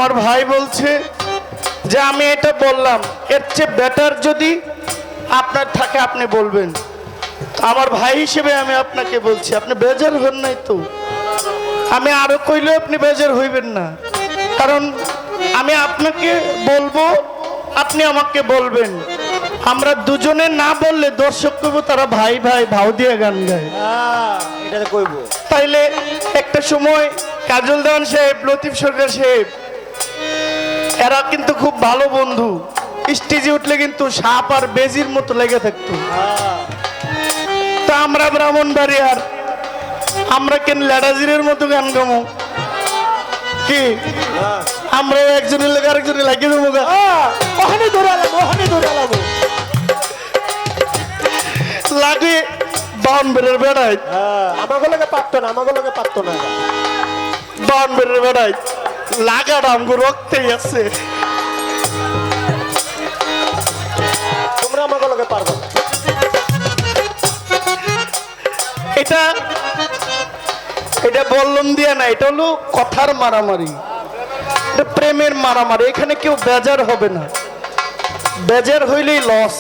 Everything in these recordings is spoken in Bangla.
আমার ভাই বলছে যে আমি এটা বললাম, এর চেয়ে বেটার যদি আপনার থাকে আপনি বলবেন। আমার ভাই হিসেবে আমি আপনাকে বলছি, আপনি বেজার হন নাই তো? আমি আরো কইলেও আপনি বেজার হইবেন না, কারণ আমি আপনাকে বলবো, আপনি আমাকে বলবেন। আমরা দুজনে না বললে দর্শক কইব তারা ভাই ভাই ভাও দিয়ে গান গায়। এটা কইব। তাইলে একটা সময় কাজল দেওয়ান সাহেব, লতিফ সরকার সাহেব, এরা কিন্তু খুব ভালো বন্ধু। স্টেজে উঠলে কিন্তু সাপ আর বেজির মতো লেগে থাকতো। তা আমরা ব্রাহ্মণবাড়িয়ার, আমরা কেন লেডাজিরের মতো গান গামো কি? আমরা একজনের লেগে আরেকজনের লাগিয়ে দেবো গা। ওখানে দৌড়ালাম, ওখানে দৌড়ালাম। লাগে বাউন বেড়ের বেড়াই, আমাকে লোকে পারতো না, আমাকে লোকে পারতো না। বাউন বেড়ের বেড়াই লাগাটা আমগো রক্তেই আছে। তোমরা আমাকে লোকে পারবো না। এটা এটা বললাম দিয়ে না, এটা হলো কথার মারামারি, এটা প্রেমের মারামারি। এখানে কেউ বেজার হবে না, বেজার হইলেই লস।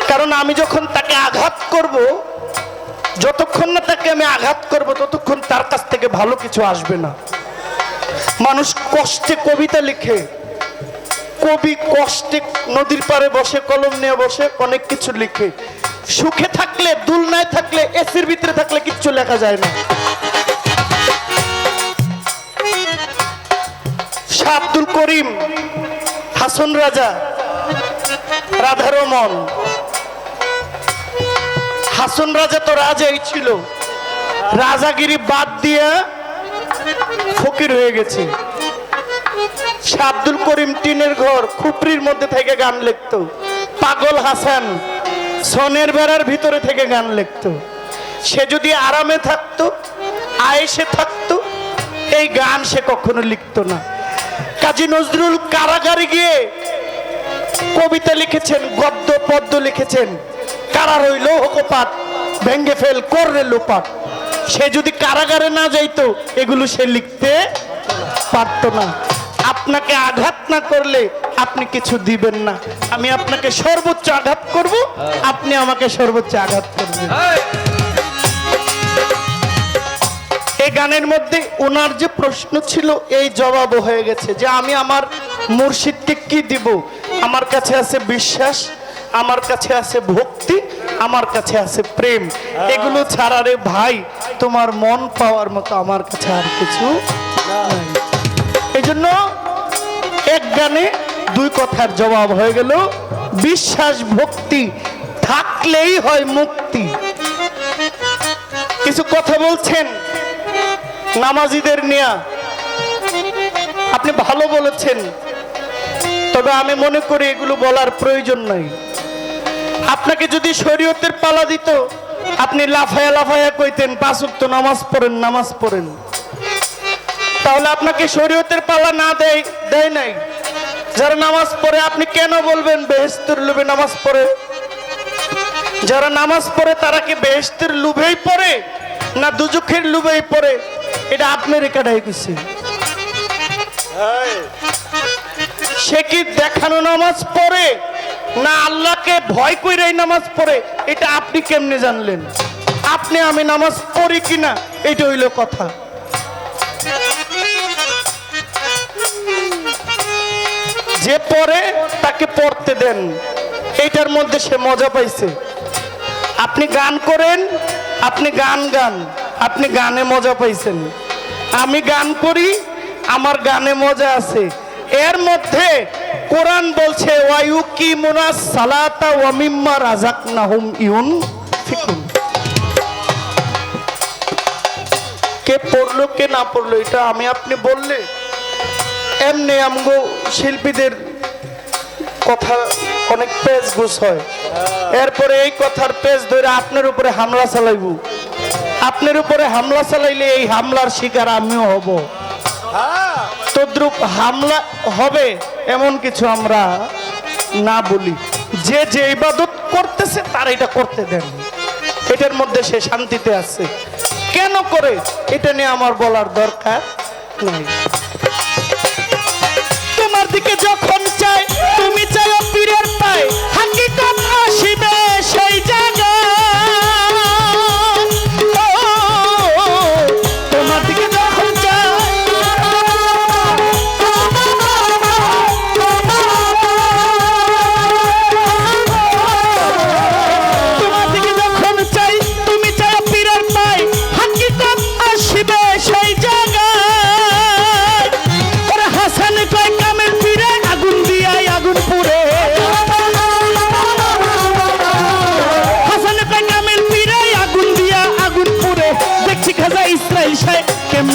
কারণ আমি যখন তাকে আঘাত করব, যতক্ষণ না তাকে আমি আঘাত করব ততক্ষণ তার কাছ থেকে ভালো কিছু আসবে না। মানুষ কষ্টে কবিতা লিখে, কবি কষ্টে নদীর পাড়ে বসে কলম নিয়ে বসে অনেক কিছু লিখে। সুখে থাকলে, দুলনায় থাকলে, এসির ভিতরে থাকলে কিচ্ছু লেখা যায় না। শাহ আব্দুল করিম, হাসন রাজা, রাধারমন। হাসন রাজা তো রাজাই ছিল, রাজাগিরি বাদ দিয়ে ফকির হয়ে গেছে। শাহ আব্দুল করিম টিনের ঘর খুপড়ির মধ্যে থেকে গান লিখতো। পাগল হাসান সনের বেড়ার ভিতরে থেকে গান লিখতো। সে যদি আরামে থাকতো, আয়েশে থাকতো, এই গান সে কখনো লিখতো না। কাজী নজরুল কারাগারে গিয়ে কবিতা লিখেছেন, গদ্য পদ্য লিখেছেন। কারা রইল হোকপাত ভেঙ্গে ফেল করলে লোপাট। সে যদি কারাগারে না যাইতো এগুলো সে লিখতে পারতো না। আপনাকে আঘাত না করলে আপনি কিছু দিবেন না। আমি আপনাকে সর্বোচ্চ আঘাত করব, আপনি আমাকে সর্বোচ্চ আঘাত করবেন। এই গানের মধ্যে ওনার যে প্রশ্ন ছিল এই জবাব হয়ে গেছে যে আমি আমার মুর্শিদকে কি দিব। আমার কাছে আছে বিশ্বাস, আমার কাছে আছে ভক্তি, আমার কাছে আছে প্রেম। এগুলো ছাড়া রে ভাই তোমার মন পাওয়ার মতো আমার কাছে আর কিছু নাই। এই জন্য এক গানে দুই কথার জবাব হয়ে গেল। বিশ্বাস ভক্তি থাকলেই হয় মুক্তি। কিছু কথা বলছেন নামাজিদের নিয়ে, আপনি ভালো বলেছেন, তবে আমি মনে করি এগুলো বলার প্রয়োজন নাই। আপনাকে যদি শরীয়তের পালা দিত আপনি লাফায়া লাফায়া কইতেন 5 ওয়াক্ত নামাজ পড়েন, নামাজ পড়েন। তাহলে আপনাকে শরীয়তের পালা না দেয় নাই। যারা নামাজ পড়ে আপনি কেন বলবেন বেহেশতের লোভে নামাজ পড়ে? যারা নামাজ পড়ে তারা কি বেহেশতের লোভেই পড়ে না দুজখের লোভেই পড়ে? এটা আপনি রেখাটাই কিছু। সে কি দেখানো নামাজ পড়ে না আল্লাহকে ভয় কইরাই নামাজ পড়ে? এটা আপনি কেমনে জানলেন? আপনি আমি নামাজ পড়ি কিনা এটা হইল কথা। যে পড়ে তাকে পড়তে দেন, এইটার মধ্যে সে মজা পাইছে। আপনি গান করেন, আপনি গান গান, আপনি গানে মজা পাইছেন। আমি গান করি, আমার গানে মজা আছে। এর মধ্যে কোরআন বলছে ওয়ায়ুকিমুনা সালাতা ওয়া মিম্মা রাযাকনাহুম ইউনফিকুন। কে পড়লো কে না পড়লো এটা আমি আপনি বললে এমনি আমগো শিল্পীদের কথা অনেক পেজ গুছ হয়। এরপরে এই কথার পেজ ধরে আপনার উপরে হামলা চালাইব। আপনার উপরে হামলা চালাইলে এই হামলার শিকার আমিও হব। তদ্রুপ হামলা হবে এমন কিছু আমরা না বলি। যে যে ইবাদত করতেছে তার এটা করতে দেন, এটার মধ্যে সে শান্তিতে আছে। কেন করে এটা নিয়ে আমার বলার দরকার নাই।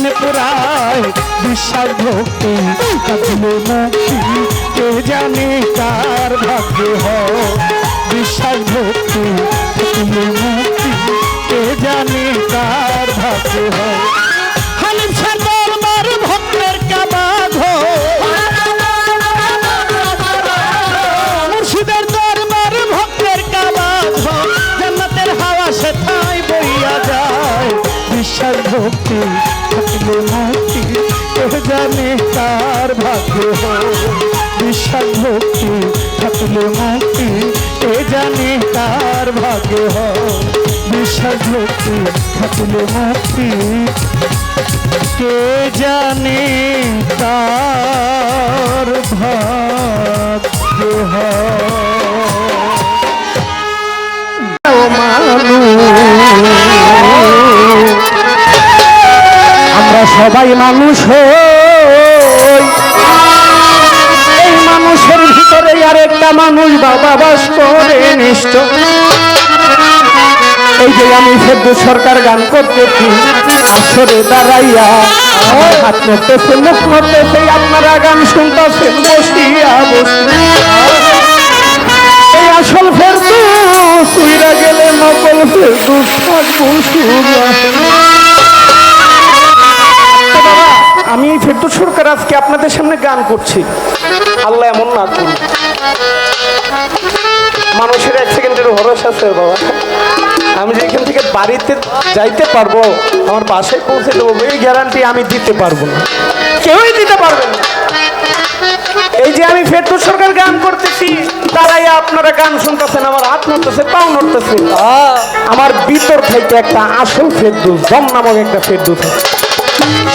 প্রাণে পুরায় বিশ্বাস ভক্তি থাকলে মুক্তি কে জানে কার ভাগ্য হয় বিশ্বাস ভক্তি থাকলে মুক্তি কে জানে কার ভাগ্য হয় হালিম শাহ দরবার ভক্তের কাবাগ মুর্শিদের দরবার ভক্তের কাবাগ জান্নাতের হাওয়া সেথায় বইয়া যায় বিশ্বাস ভক্তি থাকলে মুক্তি কে জানে কার ভাগ্য হয় বিশ্বাস ভক্তি থাকলে মুক্তি কে জানে কার ভাগ্য হয় বিশ্বাস ভক্তি থাকলে মুক্তি কে জানে কার ভাগ্য আমরা সবাই মানুষ হই এই মানুষের ভিতরে আর একটা মানুষ বাবা বাস করে নিশ্চয় এই যে আমি ফেরদৌস সরকার গান করতেছি আসরে দাঁড়াইয়া হাত নড়তেছে মুখ নড়তেছে আপনারা গান শুনতেছেন বসিয়া এই আসল ফেরদৌস উইরা গেলে নকল ফেরদৌস থাকবো আমি ফেরদৌস সরকার আজকে আপনাদের সামনে গান করছি আল্লাহ এমন না করুন মানুষের এক সেকেন্ডের ভরসা আছে বাবা আমি যে এখান থেকে বাড়িতে যাইতে পারবো আমার বাসায় পৌঁছে দেবো এই গ্যারান্টি আমি দিতে পারবো না কেউই দিতে পারবে না এই যে আমি ফেরদৌস সরকার গান করতেছি তারাই আপনারা গান শুনতেছেন আমার হাত নড়তেছে পাও নড়তেছে আমার ভিতর থেকে একটা আসল ফেরদৌস দম নামক একটা ফেরদৌস আছে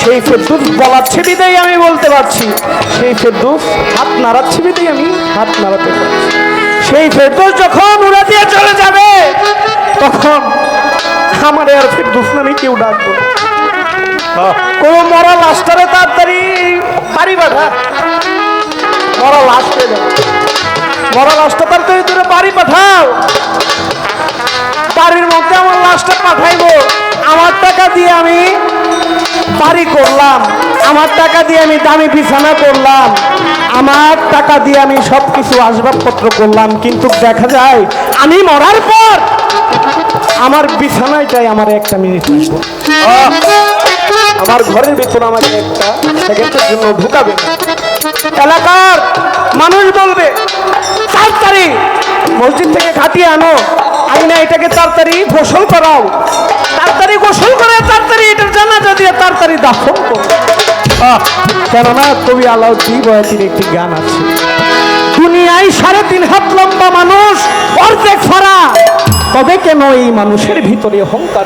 সেই ফেরদৌস বলাচ্ছে বিদায় আমি বলতে পারছি সেই ফেরদৌস হাত নাড়াচ্ছে বিদায় আমি হাত নাড়াতে পারছি সেই ফেরদৌস যখন উড়া দিয়ে চলে যাবে তখন আমার আর ফেরদৌস নামে কেউ ডাকবো কোন মরা লাশটারে তাড়াতাড়ি বাড়ি পাঠা মরা লাশ পেয়ে যাবে মরা লাশটা তাড়াতাড়ি দূরে বাড়ি পাঠাও বাড়ির মধ্যে আমার লাশটা পাঠাইবো আমার টাকা দিয়ে আমি বাড়ি করলাম আমার টাকা দিয়ে আমি দামি বিছানা করলাম আমার টাকা দিয়ে আমি সবকিছু আসবাবপত্র করলাম কিন্তু দেখা যায় আমি মরার পর আমার বিছানাটাই আমার একটা মিনিট আমার ঘরের ভিতরে আমাকে একটা সেকেন্ডের জন্য ঢুকাবে এলাকার মানুষ বলবে তাড়াতাড়ি মসজিদ থেকে খাটিয়ে আনো আইনা এটাকে তাড়াতাড়ি গোসল করাও তাড়াতাড়ি গোসল করে তাড়াতাড়ি এটার জানাজা দিয়ে তাড়াতাড়ি দাফন করো কেননা কবি আলাউদ্দিন বয়াতির একটি গান আছে দুনিয়ায় 3.5 হাত লম্বা মানুষ অর্ধেক ফারা তবে কেন এই মানুষের ভিতরে অহংকার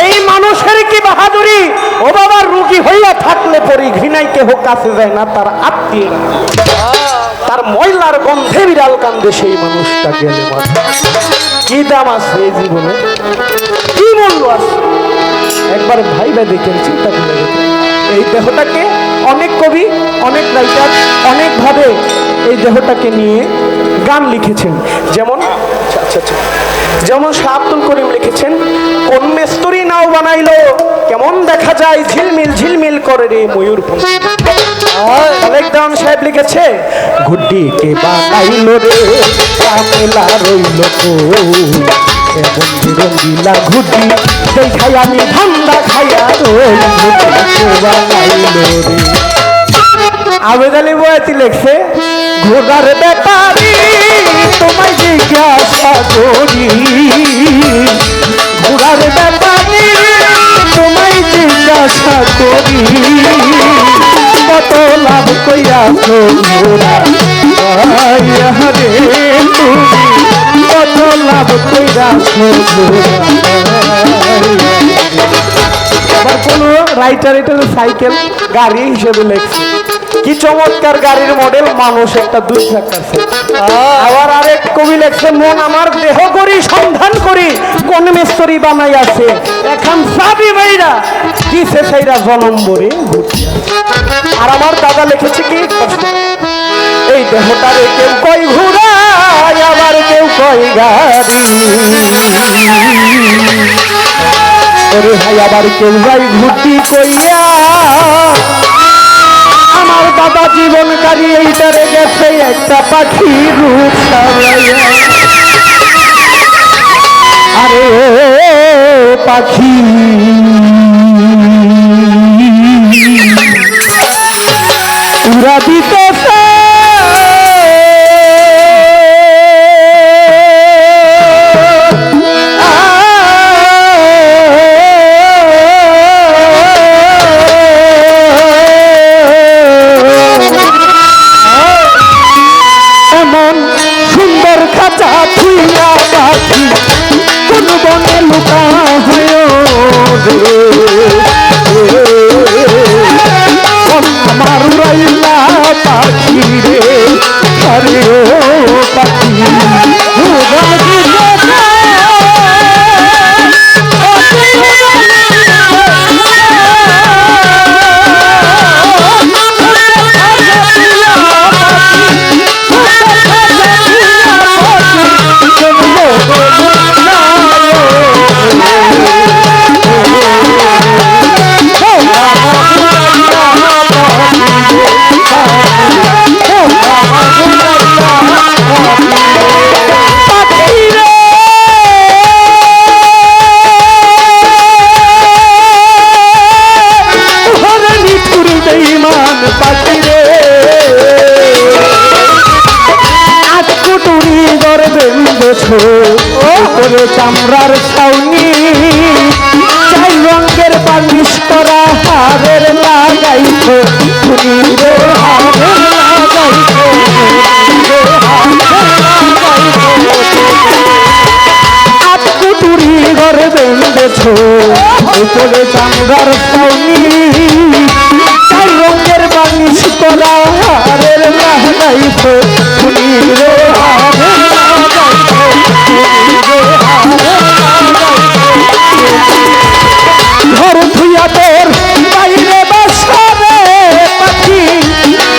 এই মানুষের কি বাহাদুরি ও বাবার রুগী হইয়া থাকলে পরে ঘৃণায় কেহ কাছে যায় না তার আত্মীয় তার ময়লার গন্ধে বিড়াল কান্দে সেই মানুষটা গেলে কি দাম আছে এই জীবনে কি মূল্য আছে একবার ভাইবা দেখেন চিন্তা করে দেখেন এই দেহটাকে অনেক কবি অনেক রাইটার অনেকভাবে এই দেহটাকে নিয়ে গান লিখেছেন যেমন যেমন শাহ আব্দুল করিম লিখেছেন কোন মেস্তরি নাও বানাইলো কেমন দেখা যায় ঝিলমিল ঝিলমিল করে রে ময়ূরপঙ্খী আলেকদান সাহেব লিখেছে গুড্ডি কে বানাইলো রে কামেলা রইল তো এমন রঙ্গিলা ঘুড্ডি দেখাই আমি ঠান্ডা খাইয়া রইল বানাইলো রে আবেদ আলী বয়াতি লেখছে ঘোড়ার ব্যাপারি তোমায় জিজ্ঞাসা করি ঘোড়ার ব্যাপারি তোমায় জিজ্ঞাসা করি কত লাভ কইয়াছো ঘোড়া রে তুমি কত লাভ কইয়াছো আবার কোন রাইটার এটা সাইকেল গাড়ি হিসেবে লেখছে কি চমৎকার গাড়ির মডেল মানুষ একটা 2 চাকার আবার আরেক কবি লেখছে মন আমার দেহ করি সন্ধান করি কোন মিস্ত্রি বানাই আছে এখন সাবি ভাইরা দিছে সেইরা জনম্বরে আর আমার দাদা লিখেছে কি এই দেহটারে কেউ কই ঘোড়া আবার কেউ কই গাড়ি ওরে হাই আবার কেউ যাই ঘুটি কইয়া আমার দাদা জীবনকারী এইটারে গেছে একটা পাখি রূপ সাজাইয়া। আরে ও পাখি উড়া দিতেছে এমন সুন্দর খাঁচা থুইয়া পাখি কোন বনে লুকা হয় আমার উড়াইলা পাখি রে আরে ও পাখি চামড়ার ছাউনি চাই রঙের বালিশ করা হারের লাগাইছো রে হারের লাগাইছো আটকুটুরি ঘর বেঁধেছ উপরে চামড়ার ছাউনি চাই রঙের বালিশ করা হারের লাগাইছো রে হারের লাগাইছো ঘর ধুইয়া তোর বাইরে বসরে পাখি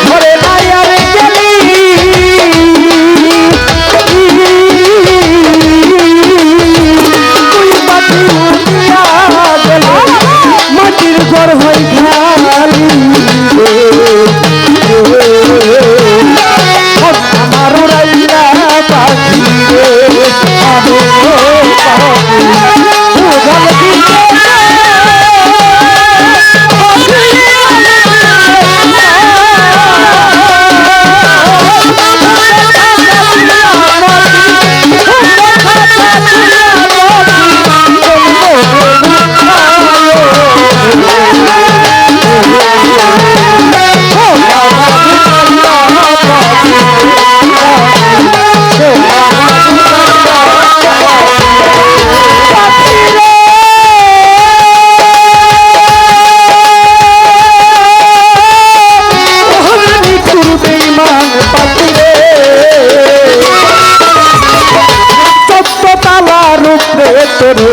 ঘরে মায়ার গেলি তুই পাখি উঠিয়া গেল মাটির ঘর হয়ে খালি আমার উড়াইয়া পাখি রে তোরে